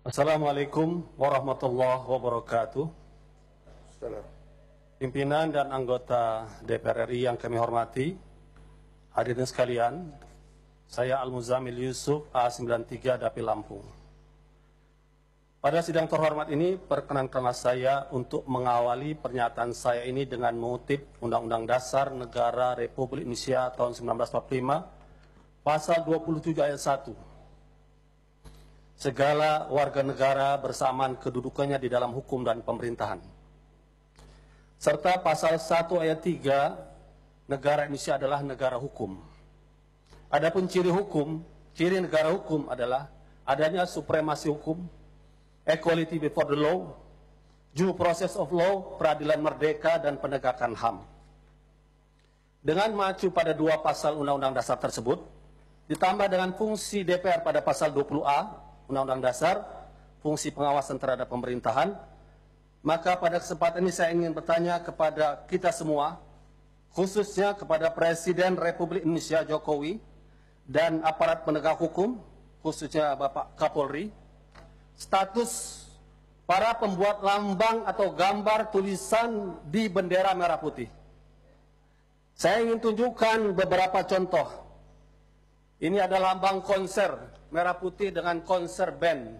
Assalamualaikum warahmatullahi wabarakatuh. Salam. Pimpinan dan anggota DPR RI yang kami hormati, hadirin sekalian, saya Al-Muzamil Yusuf A93 Dapil Lampung. Pada sidang terhormat ini, perkenankanlah saya untuk mengawali pernyataan saya ini dengan mengutip Undang-Undang Dasar Negara Republik Indonesia tahun 1945, Pasal 27 ayat 1. Segala warga negara bersamaan kedudukannya di dalam hukum dan pemerintahan. Serta pasal 1 ayat 3, negara Indonesia adalah negara hukum. Adapun ciri negara hukum adalah adanya supremasi hukum, equality before the law, due process of law, peradilan merdeka, dan penegakan HAM. Dengan mengacu pada dua pasal Undang-Undang Dasar tersebut, ditambah dengan fungsi DPR pada pasal 20A Undang-Undang Dasar, fungsi pengawasan terhadap pemerintahan, maka pada kesempatan ini saya ingin bertanya kepada kita semua, khususnya kepada Presiden Republik Indonesia Jokowi dan aparat penegak hukum, khususnya Bapak Kapolri, status para pembuat lambang atau gambar tulisan di bendera merah putih. Saya ingin tunjukkan beberapa contoh. Ini adalah lambang konser merah putih dengan konser band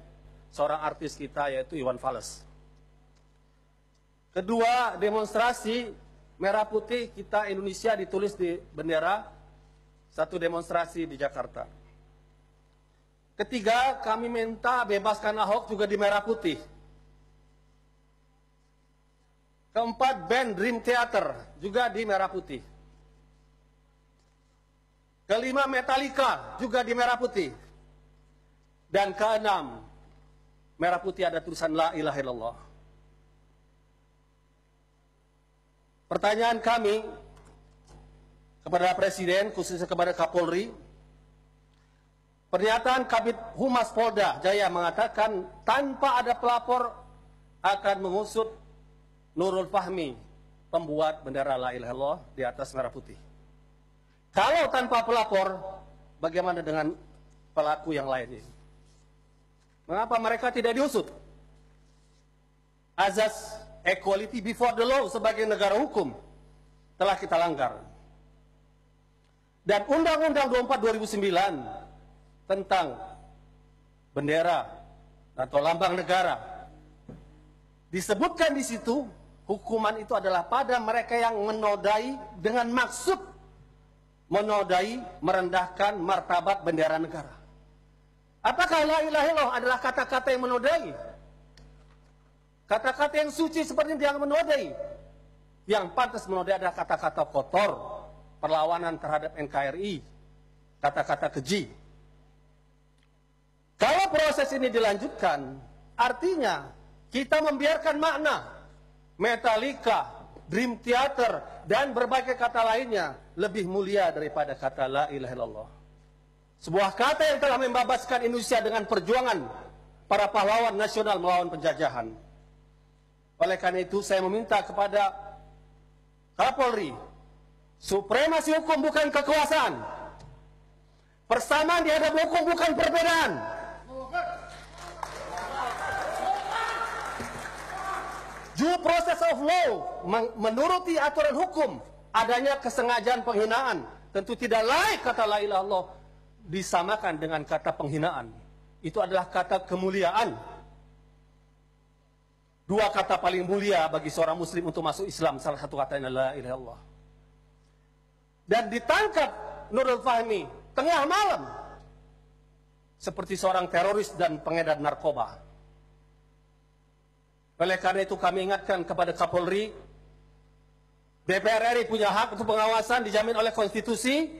seorang artis kita yaitu Iwan Fals. Kedua, demonstrasi merah putih kita Indonesia ditulis di bendera, satu demonstrasi di Jakarta. Ketiga, kami minta bebaskan Ahok juga di merah putih. Keempat, band Dream Theater juga di merah putih. Kelima, Metallica juga di merah putih. Dan keenam, merah putih ada tulisan La ilaha illallah. Pertanyaan kami kepada Presiden, khususnya kepada Kapolri, pernyataan Kabid Humas Polda Jaya mengatakan tanpa ada pelapor akan mengusut Nurul Fahmi, pembuat bendera La ilaha illallah di atas merah putih. Kalau tanpa pelapor, bagaimana dengan pelaku yang lainnya? Mengapa mereka tidak diusut? Azas equality before the law sebagai negara hukum telah kita langgar. Dan Undang-Undang 24 2009 tentang bendera atau lambang negara, disebutkan di situ hukuman itu adalah pada mereka yang menodai dengan maksud menodai, merendahkan martabat bendera negara. Apakah la ilaha illallah adalah kata-kata yang menodai? Kata-kata yang suci seperti yang menodai. Yang pantas menodai adalah kata-kata kotor, perlawanan terhadap NKRI, kata-kata keji. Kalau proses ini dilanjutkan, artinya kita membiarkan makna Metallica, Dream Theater, dan berbagai kata lainnya lebih mulia daripada kata la ilaha illallah. Sebuah kata yang telah membebaskan Indonesia dengan perjuangan para pahlawan nasional melawan penjajahan. Oleh karena itu saya meminta kepada Kapolri, supremasi hukum bukan kekuasaan. Persamaan di hadapan hukum bukan perbedaan. Due process of law, menuruti aturan hukum, adanya kesengajaan penghinaan. Tentu tidak layak kata la ilaha illallah disamakan dengan kata penghinaan. Itu adalah kata kemuliaan. Dua kata paling mulia bagi seorang muslim untuk masuk Islam, salah satu katanya la ilaha illallah. Dan ditangkap Nurul Fahmi tengah malam seperti seorang teroris dan pengedar narkoba. Oleh karena itu kami ingatkan kepada Kapolri, DPR RI punya hak untuk pengawasan dijamin oleh konstitusi,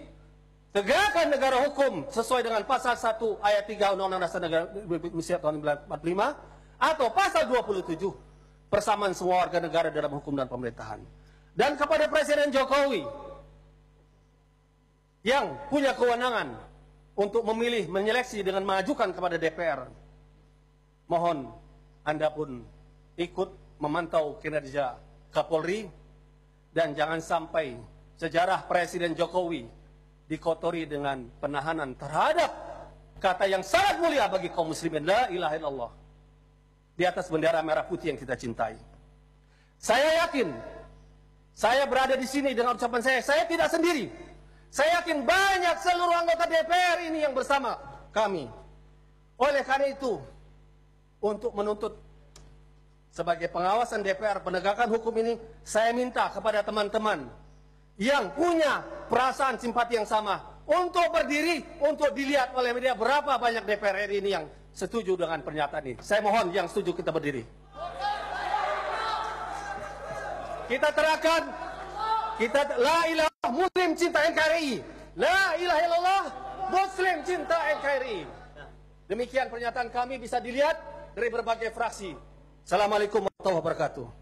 tegakkan negara hukum sesuai dengan pasal 1 ayat 3 Undang-Undang Dasar Negara Republik Indonesia tahun 1945 atau pasal 27 persamaan semua warga negara dalam hukum dan pemerintahan. Dan kepada Presiden Jokowi yang punya kewenangan untuk memilih, menyeleksi dengan mengajukan kepada DPR, mohon Anda pun ikut memantau kinerja Kapolri dan jangan sampai sejarah Presiden Jokowi dikotori dengan penahanan terhadap kata yang sangat mulia bagi kaum muslimin, la ilaha illallah. di atas bendera merah putih yang kita cintai. Saya yakin, saya berada di sini dengan ucapan saya tidak sendiri. Saya yakin banyak seluruh anggota DPR ini yang bersama kami. Oleh karena itu, untuk menuntut sebagai pengawasan DPR penegakan hukum ini, saya minta kepada teman-teman yang punya perasaan simpati yang sama untuk berdiri, untuk dilihat oleh media berapa banyak DPR RI ini yang setuju dengan pernyataan ini. Saya mohon yang setuju kita berdiri. Kita terakan, kita la ilaha muslim cinta NKRI, la ilaha illallah muslim cinta NKRI. Demikian pernyataan kami bisa dilihat dari berbagai fraksi. Assalamualaikum warahmatullahi wabarakatuh.